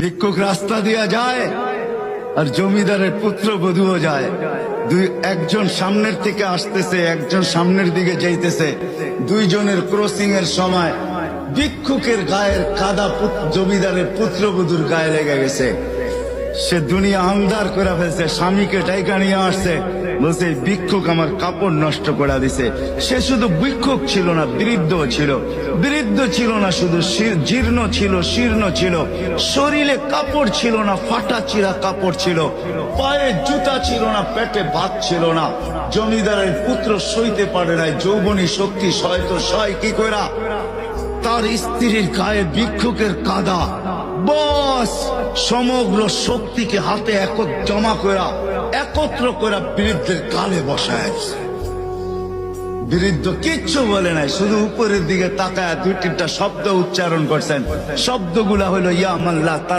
ভিক্ষুক রাস্তা দিয়া যায় আর জমিদারের পুত্রবধূও যায়। একজন সামনের থেকে আসতেছে, একজন সামনের দিকে যাইতেছে। দুইজনের ক্রসিং এর সময় ভিক্ষুকের গায়ের কাদা জমিদারের পুত্রবধূর গায়ে লেগে গেছে। সে দুনিয়া আন্ধার করে ফেলছে, স্বামীকে ডাইকা নিয়ে আসছে, বলছে ভিক্ষুক আমার কাপড় নষ্ট করে দিছে। সে শুধু ভিক্ষুক ছিল না, বৃদ্ধ ছিল। বৃদ্ধ ছিল না শুধু, জীর্ণ ছিল, শীর্ণ ছিল। শরীরে কাপড় ছিল না, ফাটা চিরা কাপড় ছিল। পায়ে জুতা ছিল না, পেটে ভাত ছিল না। জমিদারের পুত্র সইতে পারে নাই, যৌবনী শক্তি সয়তো সয় কি কইরা তার স্ত্রীর গায়ে ভিক্ষুকের কাদা। বস সমগ্র শক্তিকে হাতে জমা করা, একত্র করা বৃদ্ধের গালে বসায়। বৃদ্ধ কিচ্ছু বলে নাই, শুধু উপরের দিকে তাকায় দুই তিনটা শব্দ উচ্চারণ করছেন। শব্দগুলা হলো ইয়া মাল্লাহ।